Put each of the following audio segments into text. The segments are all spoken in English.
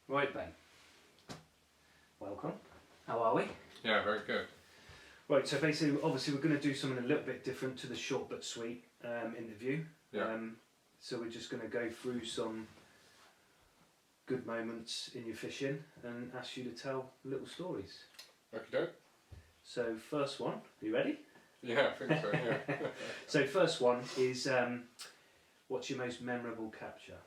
Right, Ben. Welcome. How are we? Yeah, very good. Right, so basically, obviously we're going to do something a little bit different to the short but sweet interview. Yeah. So we're just going to go through some good moments in your fishing and ask you to tell little stories. Okie doke. So first one, you ready? Yeah, I think so, yeah. So first one is, what's your most memorable capture?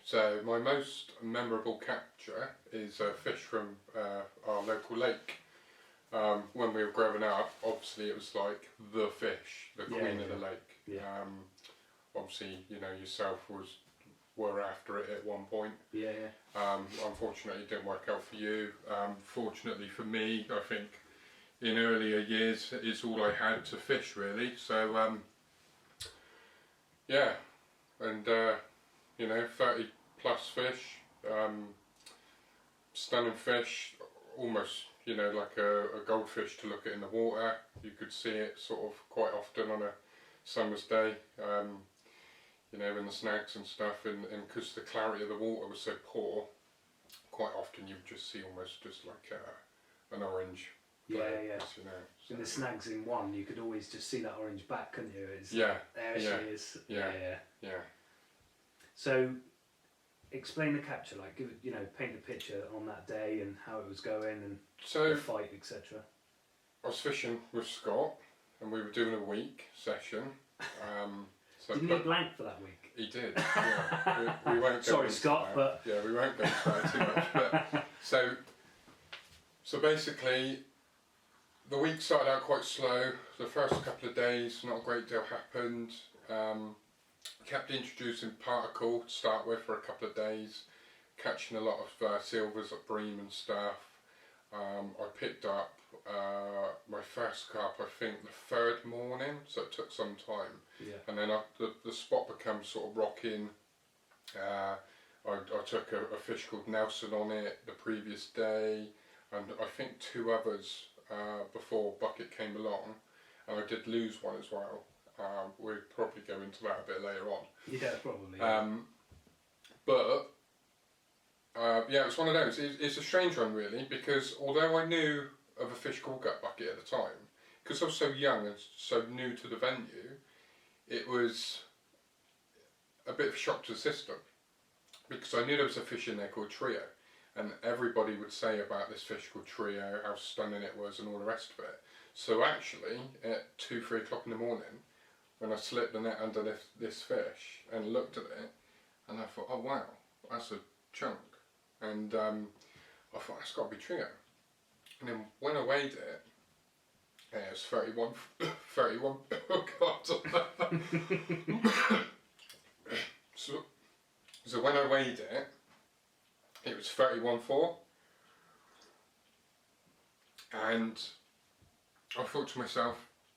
So my most memorable capture is a fish from our local lake. When we were growing up, obviously it was like the fish, the queen of the lake. Yeah. Obviously, you know, yourself were after it at one point. Yeah. Unfortunately it didn't work out for you. Fortunately for me, I think in earlier years it's all I had to fish really. So yeah, and you know, 30 plus fish, stunning fish, almost, you know, like a goldfish to look at in the water. You could see it sort of quite often on a summer's day, you know, in the snags and stuff, and because the clarity of the water was so poor, quite often you would just see almost just like an orange. Yeah. You know, so. In the snags in one, you could always just see that orange back, couldn't you? There she is. Yeah. So, explain the capture, like, give, you know, paint a picture on that day and how it was going and so, the fight, etc. I was fishing with Scott and we were doing a week session. So Didn't he blank for that week? He did, yeah. We won't go Sorry, into Scott, that. but... Yeah, we won't go into that too much. But, so basically, the week started out quite slow. The first couple of days, not a great deal happened. Kept introducing particle to start with for a couple of days, catching a lot of silvers at bream and stuff. I picked up my first carp, I think, the third morning, so it took some time. Yeah. And then the spot became sort of rocking. I took a fish called Nelson on it the previous day, and I think two others before Bucket came along, and I did lose one as well. We'll probably go into that a bit later on. Yeah, probably. But yeah, it's one of those. It's a strange one really, because although I knew of a fish called gut bucket at the time, because I was so young and so new to the venue, it was a bit of a shock to the system, because I knew there was a fish in there called trio, and everybody would say about this fish called trio, how stunning it was and all the rest of it. So actually, at 2-3 o'clock in the morning, when I slipped the net under this fish and looked at it, and I thought, oh wow, that's a chunk. And I thought, that's got to be trio. And then when I weighed it, it was 31, oh god. so when I weighed it, it was 31.4. And I thought to myself,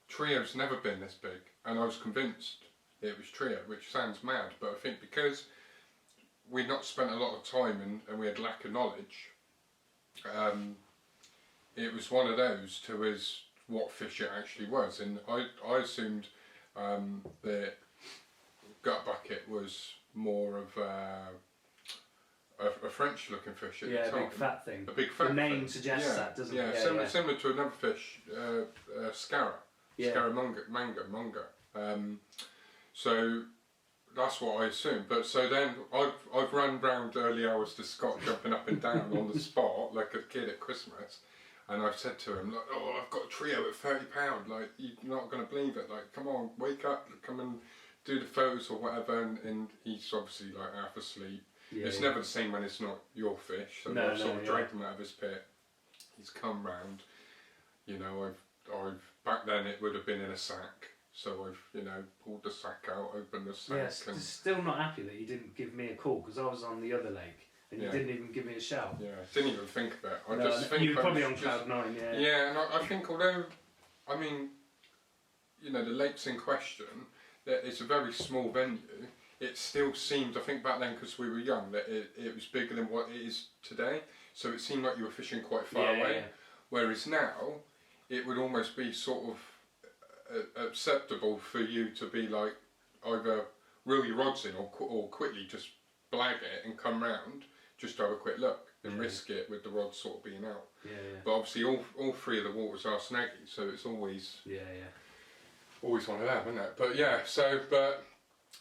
trio's never been this big, and I was convinced it was trio, which sounds mad, but I think because we'd not spent a lot of time and we had lack of knowledge, it was one of those to us what fish it actually was, and I assumed that gut bucket was more of a French looking fish at the time. Yeah, a big fat thing. A big fat The name thing. suggests that, doesn't it? Yeah, similar to another fish, scarra. Yeah. Scaramanga. So that's what I assumed. But so then I've run round early hours to Scott, jumping up and down on the spot like a kid at Christmas, and I've said to him, like, oh, I've got a trio at £30. Like, you're not going to believe it. Like, come on, wake up, come and do the photos or whatever. And he's obviously like half asleep. Yeah, it's never the same when it's not your fish. So I've sort of dragged him out of his pit. He's come round. You know, I've back then it would have been in a sack. So I've, you know, pulled the sack out, opened the sack. Yes, and still not happy that you didn't give me a call, because I was on the other lake and you didn't even give me a shout. Yeah, didn't even think of it. Just think you were probably on cloud nine. Yeah. Yeah, and I think although, I mean, you know, the lake's in question, that it's a very small venue. It still seemed, I think back then because we were young, that it was bigger than what it is today. So it seemed like you were fishing quite far away. Yeah. Whereas now, it would almost be sort of acceptable for you to be like either reel your rods in or quickly just blag it and come round just to have a quick look and Yeah. risk it with the rod sort of being out. Yeah, But obviously all three of the waters are snaggy, so it's always always one of them, isn't it? But yeah,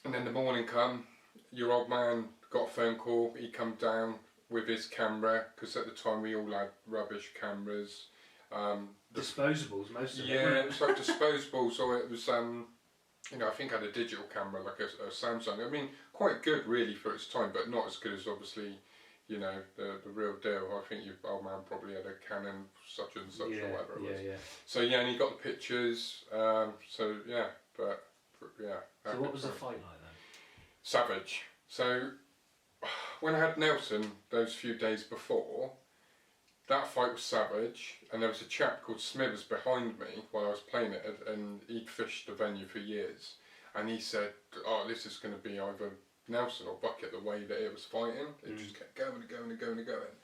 and then the morning come, your old man got a phone call, he come down with his camera, because at the time we all had rubbish cameras. Disposables, most of them. Yeah, it was like disposables, or it was, you know, I think I had a digital camera, like a Samsung. I mean, quite good really for its time, but not as good as obviously, you know, the real deal. I think your old man probably had a Canon such and such or whatever it was. Yeah. So yeah, and he got the pictures. So yeah, but yeah. So what was the fight like then? Savage. So when I had Nelson those few days before, that fight was savage, and there was a chap called Smithers behind me while I was playing it, and he'd fished the venue for years, and he said, "Oh, this is going to be either Nelson or Bucket." The way that it was fighting, it just kept going and going and going and going.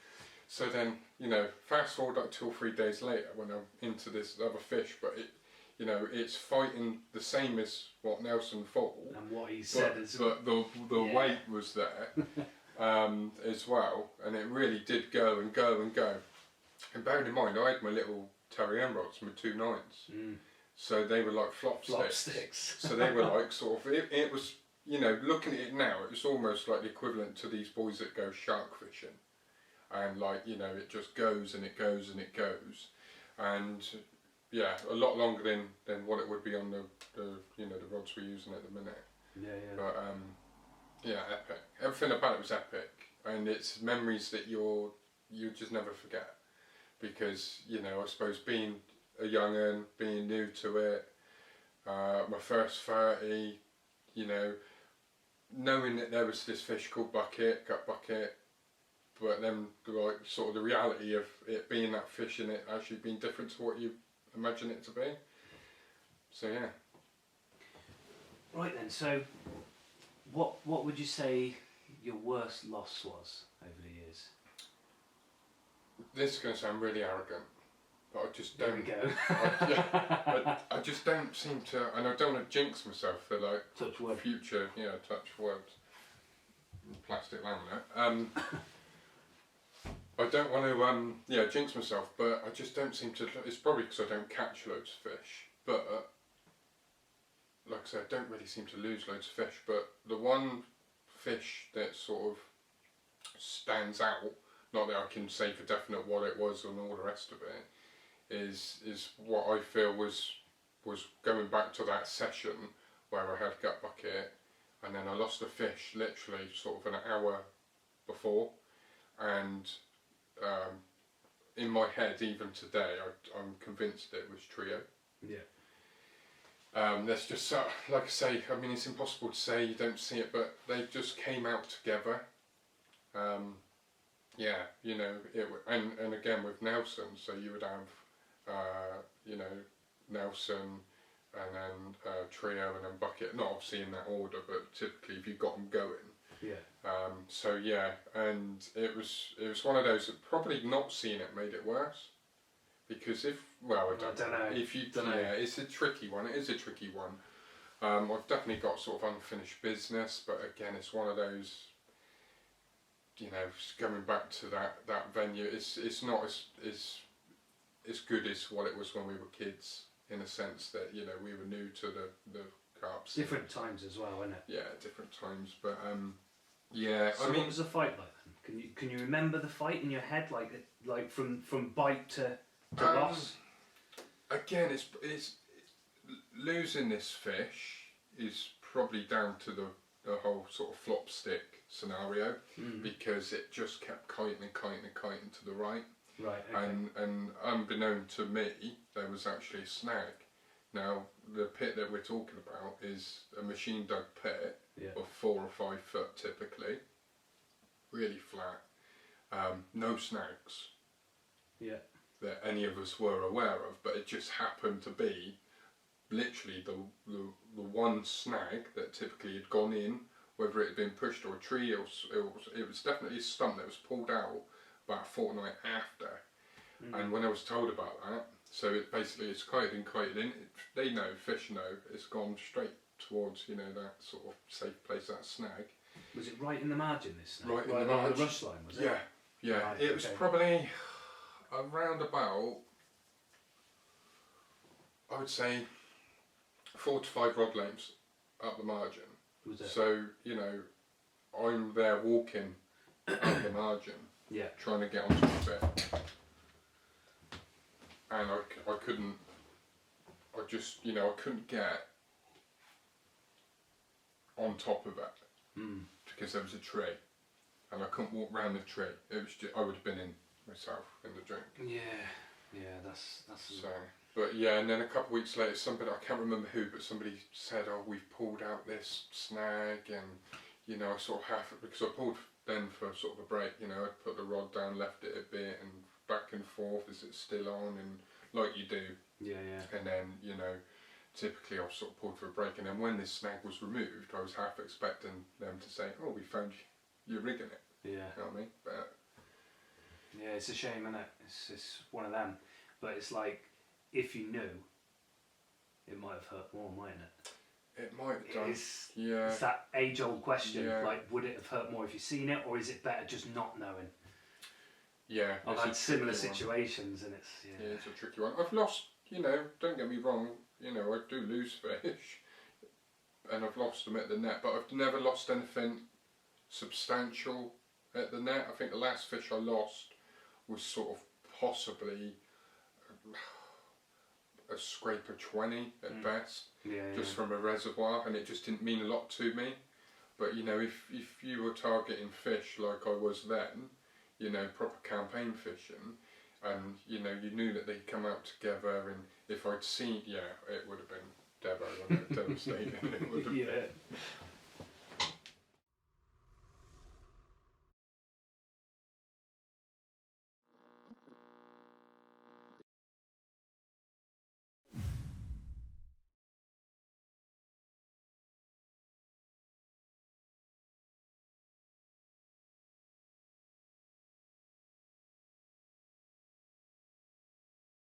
So then, you know, fast forward like 2 or 3 days later, when I'm into this other fish, but it, you know, it's fighting the same as what Nelson fought, and what he said, but the weight was there as well, and it really did go and go and go. And bearing in mind, I had my little Terry rods, my 2 9s, so they were like flop sticks. So they were like sort of, it was, you know, looking at it now, it was almost like the equivalent to these boys that go shark fishing, and like, you know, it just goes and it goes and it goes, and yeah, a lot longer than what it would be on the you know, the rods we're using at the minute. Yeah. But yeah, epic. Everything about it was epic, and it's memories that you just never forget, because, you know, I suppose being a young'un, being new to it, my first 30, you know, knowing that there was this fish called gut bucket, but then like sort of the reality of it being that fish and it actually being different to what you imagine it to be. So yeah. Right then, so what would you say your worst loss was over the years? This is going to sound really arrogant, but I just There don't. we go. I just don't seem to, and I don't want to jinx myself for like Touch wood. future, you know, touch wood, plastic laminate. I don't want to, jinx myself, but I just don't seem to. It's probably because I don't catch loads of fish, but like I said, I don't really seem to lose loads of fish. But the one fish that sort of stands out, not that I can say for definite what it was and all the rest of it, is what I feel was going back to that session where I had gut bucket, and then I lost a fish literally sort of an hour before, and in my head even today I'm convinced it was trio. Yeah. That's just so, like I say, I mean, it's impossible to say, you don't see it, but they just came out together. Yeah, you know, and again with Nelson, so you would have, you know, Nelson, and then trio, and then bucket, not obviously in that order, but typically if you got them going. Yeah. So yeah, and it was one of those that probably not seeing it made it worse, because I don't know. If you don't know. Yeah, it's a tricky one. It is a tricky one. I've definitely got sort of unfinished business, but again, it's one of those. You know, coming back to that venue, it's not as good as what it was when we were kids, in a sense that, you know, we were new to the carp scene. Different times as well, isn't it? Yeah, different times, but yeah. So what was the fight like then? Can you remember the fight in your head, like from bite to loss? Again, it's losing this fish is probably down to the whole sort of flop stick scenario, because it just kept kiting to the right. Right. Okay. And unbeknown to me, there was actually a snag. Now, the pit that we're talking about is a machine dug pit of 4 or 5 foot typically, really flat, no snags that any of us were aware of, but it just happened to be literally the one snag that typically had gone in, whether it had been pushed or a tree, or it was definitely a stump that was pulled out about a fortnight after. And when I was told about that, so it's kited in, they know, fish know, it's gone straight towards, you know, that sort of safe place, that snag. Was it right in the margin, this snag? Right in the on margin. the rush line, was it? Yeah, yeah. Right, It was okay. probably around about, I would say, 4 to 5 rod lengths up the margin. Was it? So, you know, I'm there walking up the margin, Yeah. trying to get on top of it. And I couldn't, I just, you know, I couldn't get on top of it because there was a tree and I couldn't walk round the tree. It was just, I would have been in myself in the drink. Yeah, that's. So, but yeah, and then a couple of weeks later, somebody, I can't remember who, but somebody said, oh, we've pulled out this snag, and, you know, I sort of half, because I pulled then for sort of a break, you know, I'd put the rod down, left it a bit, and back and forth, is it still on, and like you do. Yeah. And then, you know, typically I've sort of pulled for a break, and then when this snag was removed, I was half expecting them to say, oh, we found you're rigging it. Yeah. You know what I mean? But Yeah, it's a shame, isn't it? It's one of them. But it's like, if you knew, it might have hurt more, mightn't it? it might have done. It's Yeah. that age-old question, Yeah. like, would it have hurt more if you've seen it, or is it better just not knowing? Yeah. I've it's a had similar tricky one. situations, and it's, Yeah, it's a tricky one. I've lost, you know, don't get me wrong, you know, I do lose fish, and I've lost them at the net, but I've never lost anything substantial at the net. I think the last fish I lost was sort of possibly a scraper 20 at best, just from a reservoir, and it just didn't mean a lot to me. But you know, if you were targeting fish like I was then, you know, proper campaign fishing, and you know, you knew that they'd come out together, and if I'd seen, yeah, it would have been devastating. It would have been.